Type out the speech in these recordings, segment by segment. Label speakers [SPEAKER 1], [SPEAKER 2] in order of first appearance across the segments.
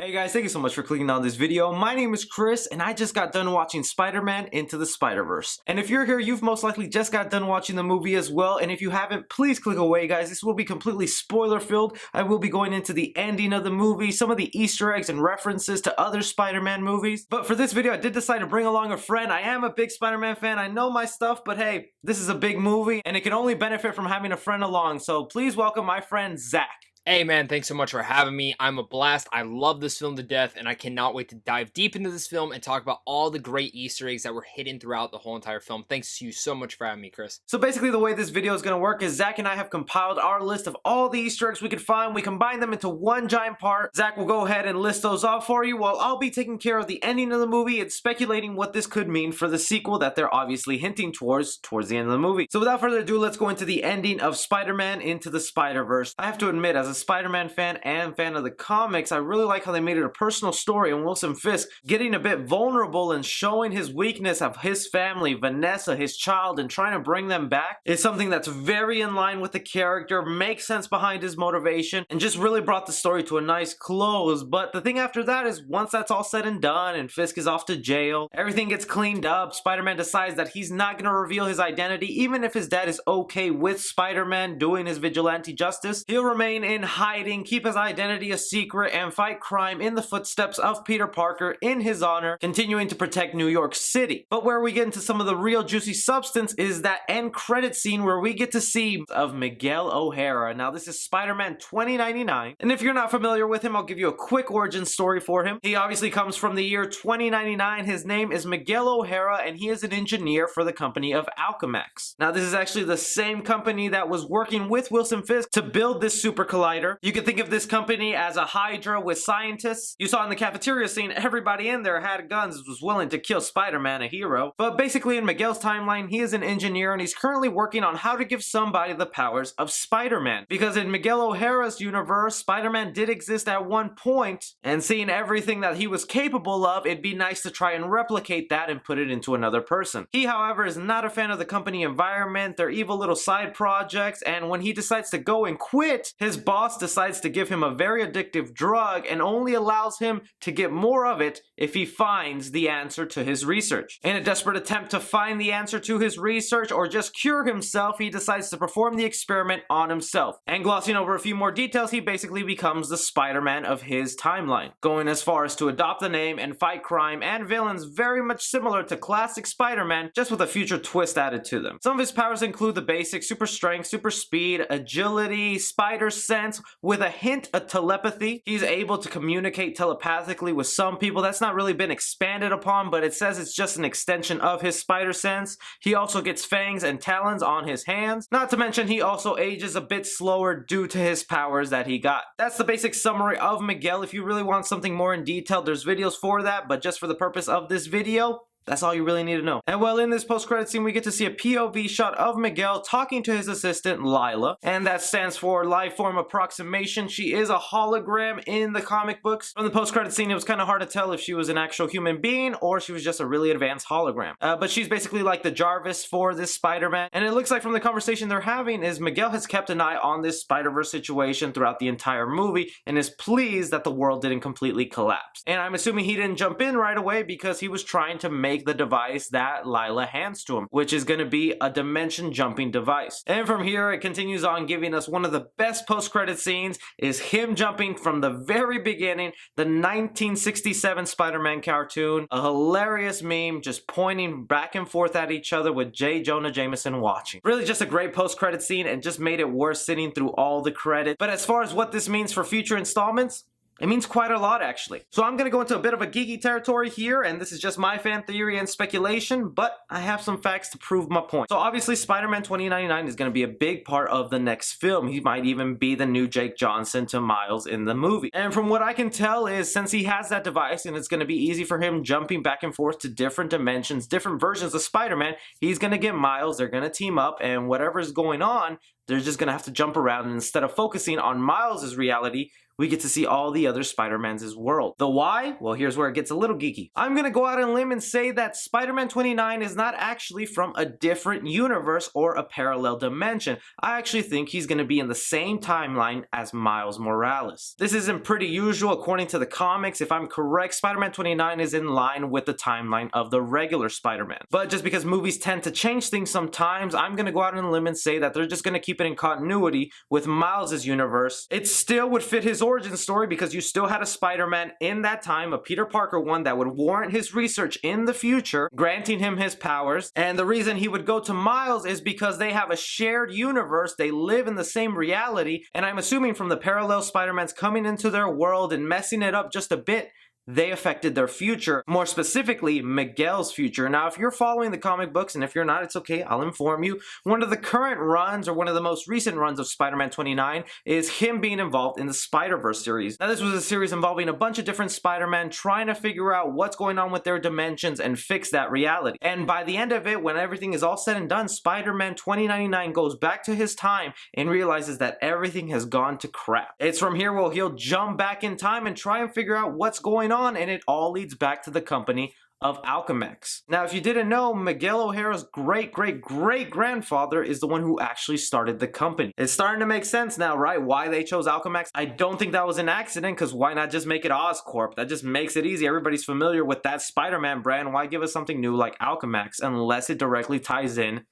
[SPEAKER 1] Hey guys, thank you so much for clicking on this video. My name is Chris and I just got done watching Spider-Man Into the Spider-Verse. And if you're here, you've most likely just got done watching the movie as well. And if you haven't, please click away guys. This will be completely spoiler filled. I will be going into the ending of the movie, some of the Easter eggs and references to other Spider-Man movies. But for this video, I did decide to bring along a friend. I am a big Spider-Man fan. I know my stuff, but hey, this is a big movie and it can only benefit from having a friend along. So please welcome my friend Zach.
[SPEAKER 2] Hey man, thanks so much for having me. I'm a blast. I love this film to death, and I cannot wait to dive deep into this film and talk about all the great Easter eggs that were hidden throughout the whole entire film. Thanks to you so much for having me, Chris.
[SPEAKER 1] So basically the way this video is going to work is Zach and I have compiled our list of all the Easter eggs we could find. We combine them into one giant part. Zach will go ahead and list those off for you while I'll be taking care of the ending of the movie and speculating what this could mean for the sequel that they're obviously hinting towards the end of the movie. So without further ado, let's go into the ending of Spider-Man Into the Spider-Verse. I have to admit, as a Spider-Man fan and fan of the comics, I really like how they made it a personal story and Wilson Fisk getting a bit vulnerable and showing his weakness of his family, Vanessa, his child, and trying to bring them back is something that's very in line with the character, makes sense behind his motivation, and just really brought the story to a nice close. But the thing after that is once that's all said and done and Fisk is off to jail, everything gets cleaned up, Spider-Man decides that he's not going to reveal his identity even if his dad is okay with Spider-Man doing his vigilante justice. He'll remain in hiding, keep his identity a secret, and fight crime in the footsteps of Peter Parker in his honor, continuing to protect New York City. But where we get into some of the real juicy substance is that end credit scene where we get to see of Miguel O'Hara. Now this is Spider-Man 2099, and if you're not familiar with him, I'll give you a quick origin story for him. He obviously comes from the year 2099. His name is Miguel O'Hara and he is an engineer for the company of Alchemax. Now this is actually the same company that was working with Wilson Fisk to build this super collider. You can think of this company as a Hydra with scientists. You saw in the cafeteria scene, everybody in there had guns, was willing to kill Spider-Man, a hero. But basically in Miguel's timeline, he is an engineer and he's currently working on how to give somebody the powers of Spider-Man. Because in Miguel O'Hara's universe, Spider-Man did exist at one point, and seeing everything that he was capable of, it'd be nice to try and replicate that and put it into another person. He, however, is not a fan of the company environment, their evil little side projects, and when he decides to go and quit, his boss decides to give him a very addictive drug and only allows him to get more of it if he finds the answer to his research. In a desperate attempt to find the answer to his research or just cure himself, he decides to perform the experiment on himself. And glossing over a few more details, he basically becomes the Spider-Man of his timeline, going as far as to adopt the name and fight crime and villains very much similar to classic Spider-Man, just with a future twist added to them. Some of his powers include the basic super strength, super speed, agility, spider sense, with a hint of telepathy. He's able to communicate telepathically with some people. That's not really been expanded upon, but it says it's just an extension of his spider sense. He also gets fangs and talons on his hands. Not to mention he also ages a bit slower due to his powers that he got. That's the basic summary of Miguel. If you really want something more in detail, there's videos for that, but just for the purpose of this video, that's all you really need to know. And well, in this post-credit scene, we get to see a POV shot of Miguel talking to his assistant, Lila, and that stands for Life Form Approximation. She is a hologram in the comic books. From the post-credit scene, it was kind of hard to tell if she was an actual human being or she was just a really advanced hologram. But she's basically like the Jarvis for this Spider-Man, and it looks like from the conversation they're having is Miguel has kept an eye on this Spider-Verse situation throughout the entire movie and is pleased that the world didn't completely collapse. And I'm assuming he didn't jump in right away because he was trying to make the device that Lila hands to him, which is going to be a dimension jumping device. And from here it continues on giving us one of the best post-credit scenes is him jumping from the very beginning, the 1967 Spider-Man cartoon, a hilarious meme just pointing back and forth at each other with J. Jonah Jameson watching. Really just a great post-credit scene and just made it worth sitting through all the credits. But as far as what this means for future installments, it means quite a lot, actually. So I'm going to go into a bit of a geeky territory here, and this is just my fan theory and speculation, but I have some facts to prove my point. So obviously, Spider-Man 2099 is going to be a big part of the next film. He might even be the new Jake Johnson to Miles in the movie. And from what I can tell is, since he has that device, and it's going to be easy for him jumping back and forth to different dimensions, different versions of Spider-Man, he's going to get Miles, they're going to team up, and whatever's going on, they're just going to have to jump around, and instead of focusing on Miles' reality, we get to see all the other Spider-Man's world. The why? Well, here's where it gets a little geeky. I'm gonna go out on a limb and say that Spider-Man 29 is not actually from a different universe or a parallel dimension. I actually think he's gonna be in the same timeline as Miles Morales. This isn't pretty usual according to the comics. If I'm correct, Spider-Man 29 is in line with the timeline of the regular Spider-Man. But just because movies tend to change things sometimes, I'm gonna go out on a limb and say that they're just gonna keep it in continuity with Miles' universe. It still would fit his origin story because you still had a Spider-Man in that time, a Peter Parker one that would warrant his research in the future, granting him his powers. And the reason he would go to Miles is because they have a shared universe, they live in the same reality, and I'm assuming from the parallel Spider-Mans coming into their world and messing it up just a bit, they affected their future, more specifically Miguel's future. Now, if you're following the comic books, and if you're not, it's okay, I'll inform you. One of the current runs, or one of the most recent runs of Spider-Man 29 is him being involved in the Spider-Verse series. Now, this was a series involving a bunch of different Spider-Man trying to figure out what's going on with their dimensions and fix that reality. And by the end of it, when everything is all said and done, Spider-Man 2099 goes back to his time and realizes that everything has gone to crap. It's from here where he'll jump back in time and try and figure out what's going on, and it all leads back to the company of Alchemax. Now, if you didn't know, Miguel O'Hara's great-great-great-grandfather is the one who actually started the company. It's starting to make sense now, right? Why they chose Alchemax? I don't think that was an accident, because why not just make it Oscorp? That just makes it easy. Everybody's familiar with that Spider-Man brand. Why give us something new like Alchemax unless it directly ties in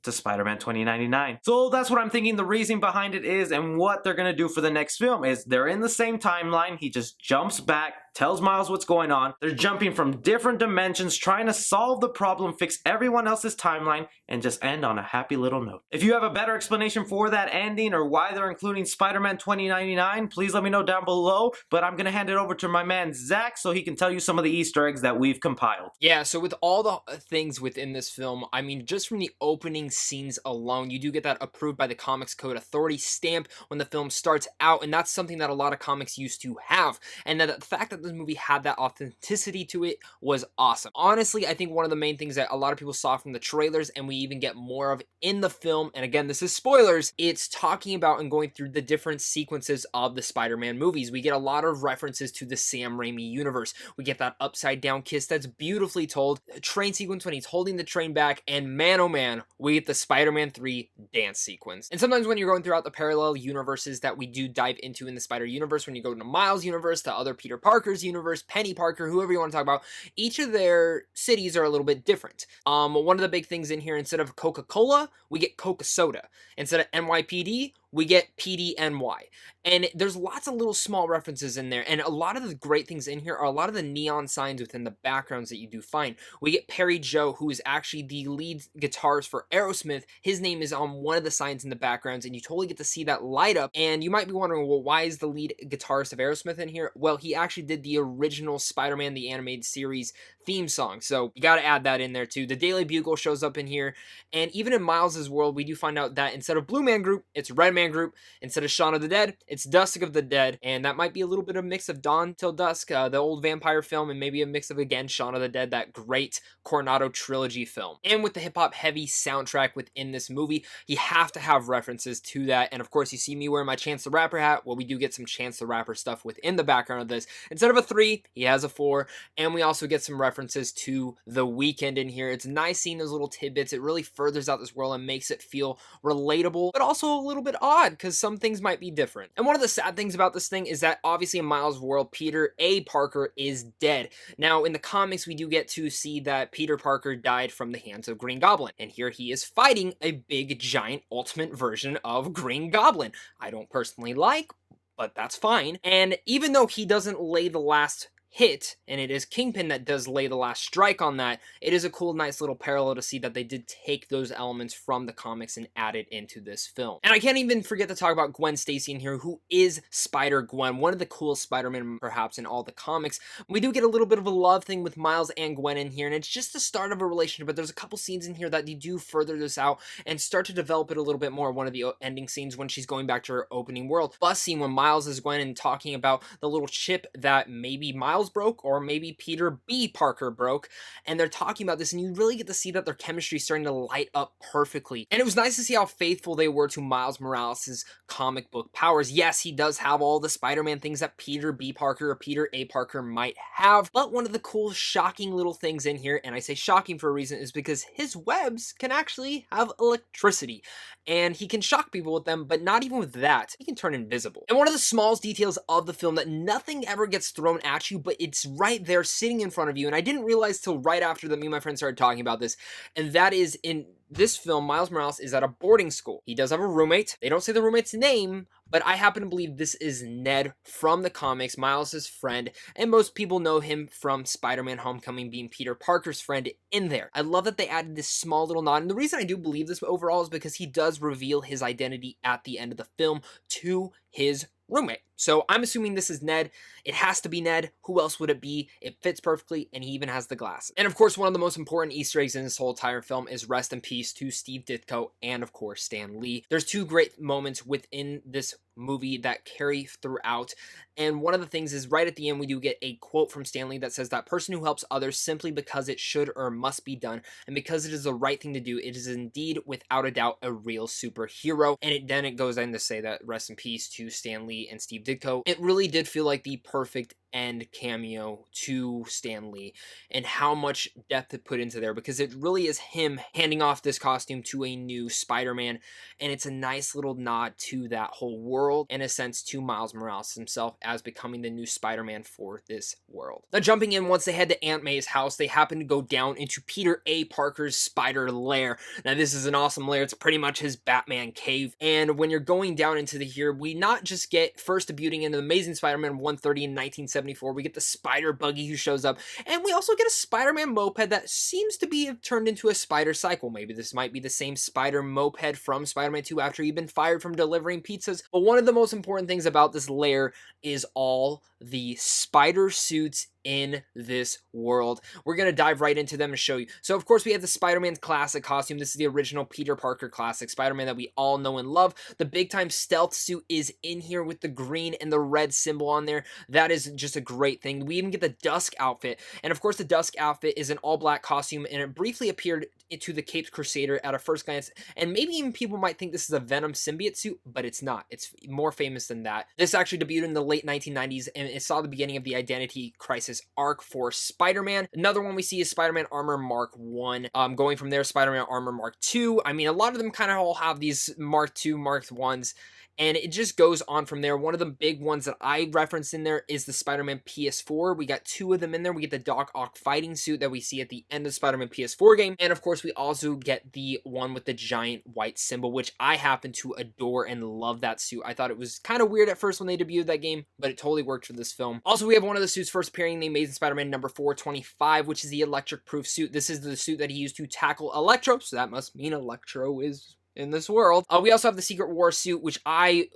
[SPEAKER 1] to Spider-Man 2099. So that's what I'm thinking the reason behind it is, and what they're gonna do for the next film is they're in the same timeline. He just jumps back, tells Miles what's going on. They're jumping from different dimensions, trying to solve the problem, fix everyone else's timeline, and just end on a happy little note. If you have a better explanation for that ending or why they're including Spider-Man 2099, please let me know down below, but I'm gonna hand it over to my man Zach so he can tell you some of the Easter eggs that we've compiled.
[SPEAKER 2] Yeah, so with all the things within this film, I mean, just from the opening scenes alone, you do get that approved by the Comics Code Authority stamp when the film starts out, and that's something that a lot of comics used to have, and that the fact that this movie had that authenticity to it was awesome. Honestly, I think one of the main things that a lot of people saw from the trailers, and we even get more of in the film, and again, this is spoilers, it's talking about and going through the different sequences of the Spider-Man movies. We get a lot of references to the Sam Raimi universe. We get that upside down kiss that's beautifully told, a train sequence when he's holding the train back, and man oh man, we get the Spider-Man 3 dance sequence. And sometimes when you're going throughout the parallel universes that we do dive into in the Spider-Universe, when you go to Miles' universe, to other Peter Parker's universe, Penny Parker, whoever you want to talk about, each of their cities are a little bit different. One of the big things in here, instead of Coca-Cola, we get Coca-Soda. Instead of NYPD, we get PDNY. And there's lots of little small references in there, and a lot of the great things in here are a lot of the neon signs within the backgrounds that you do find. We get Perry Joe, who is actually the lead guitarist for Aerosmith. His name is on one of the signs in the backgrounds, and you totally get to see that light up. And you might be wondering, well, why is the lead guitarist of Aerosmith in here? Well, he actually did the original Spider-Man the Animated Series theme song, so you gotta add that in there too. The Daily Bugle shows up in here, and even in Miles' world, we do find out that instead of Blue Man Group, it's Red Man Group. Instead of Shaun of the Dead, it's Dusk of the Dead, and that might be a little bit of a mix of Dawn Till Dusk, the old vampire film, and maybe a mix of, again, Shaun of the Dead, that great Coronado trilogy film. And with the hip-hop heavy soundtrack within this movie, you have to have references to that, and of course, you see me wearing my Chance the Rapper hat. Well, we do get some Chance the Rapper stuff within the background of this. Instead of a 3, he has a 4, and we also get some references to The Weeknd in here. It's nice seeing those little tidbits. It really furthers out this world and makes it feel relatable, but also a little bit odd, because some things might be different. And one of the sad things about this thing is that obviously in Miles' world, Peter A. Parker is dead. Now, in the comics, we do get to see that Peter Parker died from the hands of Green Goblin, and here he is fighting a big, giant, ultimate version of Green Goblin. I don't personally like, but that's fine. And even though he doesn't lay the last hit, and it is Kingpin that does lay the last strike on that, it is a cool, nice little parallel to see that they did take those elements from the comics and add it into this film. And I can't even forget to talk about Gwen Stacy in here, who is Spider-Gwen, one of the coolest Spider-Man perhaps in all the comics. We do get a little bit of a love thing with Miles and Gwen in here, and it's just the start of a relationship, but there's a couple scenes in here that you do further this out and start to develop it a little bit more. One of the ending scenes when she's going back to her opening world. Bus scene when Miles is Gwen and talking about the little chip that maybe Miles Miles broke, or maybe Peter B. Parker broke, and they're talking about this, and you really get to see that their chemistry is starting to light up perfectly. And it was nice to see how faithful they were to Miles Morales' comic book powers. Yes, he does have all the Spider-Man things that Peter B. Parker or Peter A. Parker might have, but one of the cool, shocking little things in here, and I say shocking for a reason, is because his webs can actually have electricity, and he can shock people with them, but not even with that, he can turn invisible. And one of the smallest details of the film that nothing ever gets thrown at you, but it's right there sitting in front of you, and I didn't realize till right after that me and my friend started talking about this, and that is in this film, Miles Morales is at a boarding school. He does have a roommate. They don't say the roommate's name, but I happen to believe this is Ned from the comics, Miles' friend, and most people know him from Spider-Man Homecoming being Peter Parker's friend in there. I love that they added this small little nod, and the reason I do believe this overall is because he does reveal his identity at the end of the film to his roommate. So I'm assuming this is Ned. It has to be Ned. Who else would it be? It fits perfectly, and he even has the glasses. And of course, one of the most important Easter eggs in this whole entire film is rest in peace to Steve Ditko and of course Stan Lee. There's two great moments within this movie that carry throughout, and one of the things is right at the end we do get a quote from Stan Lee that says that person who helps others simply because it should or must be done, and because it is the right thing to do, it is indeed without a doubt a real superhero. And then it goes on to say that rest in peace to Stan Lee and Steve Ditko. It really did feel like the perfect end cameo to Stan Lee, and how much depth it put into there, because it really is him handing off this costume to a new Spider-Man, and it's a nice little nod to that whole world, in a sense to Miles Morales himself as becoming the new Spider-Man for this world. Now jumping in, once they head to Aunt May's house, they happen to go down into Peter A. Parker's spider lair. Now this is an awesome lair. It's pretty much his Batman cave, and when you're going down into here, we not just get first debuting into the Amazing Spider-Man 130 in 1974, we get the spider buggy who shows up, and we also get a Spider-Man moped that seems to be turned into a spider cycle. Maybe this might be the same spider moped from Spider-Man 2 after he'd been fired from delivering pizzas. But one of the most important things about this lair is all the spider suits in this world. We're going to dive right into them and show you. So of course we have the Spider-Man classic costume. This is the original Peter Parker classic Spider-Man that we all know and love. The big time stealth suit is in here with the green and the red symbol on there. That is just a great thing. We even get the Dusk outfit, and of course the Dusk outfit is an all black costume, and it briefly appeared into the Caped Crusader at a first glance, and maybe even people might think this is a Venom symbiote suit, but it's not. It's more famous than that. This actually debuted in the late 1990s, and it saw the beginning of the Identity Crisis arc for Spider-Man. Another one we see is Spider-Man Armor Mark 1. Going from there, Spider-Man Armor Mark 2. I mean, a lot of them kind of all have these Mark 2, Mark 1s, and it just goes on from there. One of the big ones that I referenced in there is the Spider-Man PS4. We got two of them in there. We get the Doc Ock fighting suit that we see at the end of Spider-Man PS4 game. And of course, we also get the one with the giant white symbol, which I happen to adore and love that suit. I thought it was kind of weird at first when they debuted that game, but it totally worked for this film. Also, we have one of the suits first appearing in the Amazing Spider-Man number 425, which is the electric proof suit. This is the suit that he used to tackle Electro, so that must mean Electro is in this world. We also have the Secret War suit, which I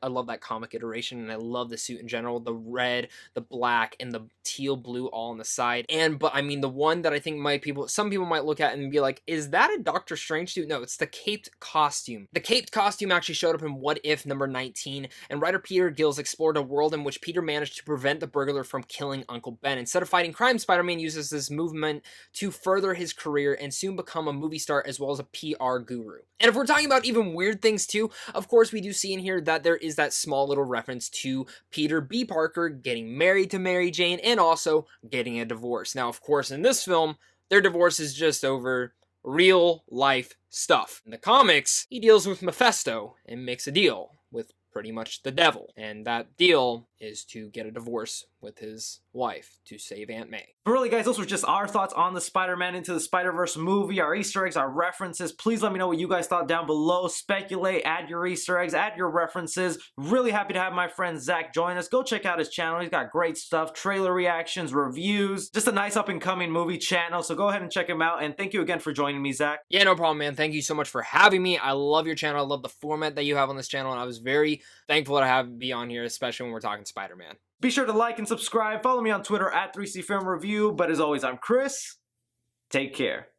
[SPEAKER 2] love that comic iteration, and I love the suit in general. The red, the black, and the teal blue all on the side. But I mean, the one that I think some people might look at and be like, is that a Doctor Strange suit? No, it's the caped costume. The caped costume actually showed up in What If number 19, and writer Peter Gills explored a world in which Peter managed to prevent the burglar from killing Uncle Ben. Instead of fighting crime, Spider-Man uses this movement to further his career and soon become a movie star as well as a PR guru. And if we're talking about even weird things too, of course we do see in here that there is that small little reference to Peter B. Parker getting married to Mary Jane and also getting a divorce. Now, of course, in this film, their divorce is just over real life stuff. In the comics, he deals with Mephisto and makes a deal with pretty much the devil. And that deal is to get a divorce with his wife to save Aunt May.
[SPEAKER 1] But really, guys, those were just our thoughts on the Spider-Man Into the Spider-Verse movie, our Easter eggs, our references. Please let me know what you guys thought down below. Speculate, add your Easter eggs, add your references. Really happy to have my friend Zach join us. Go check out his channel. He's got great stuff, trailer reactions, reviews, just a nice up-and-coming movie channel. So go ahead and check him out. And thank you again for joining me, Zach.
[SPEAKER 2] Yeah, no problem, man. Thank you so much for having me. I love your channel. I love the format that you have on this channel, and I was very thankful to be on here, especially when we're talking Spider-Man.
[SPEAKER 1] Be sure to like and subscribe. Follow me on Twitter at 3C Film Review. But as always, I'm Chris. Take care.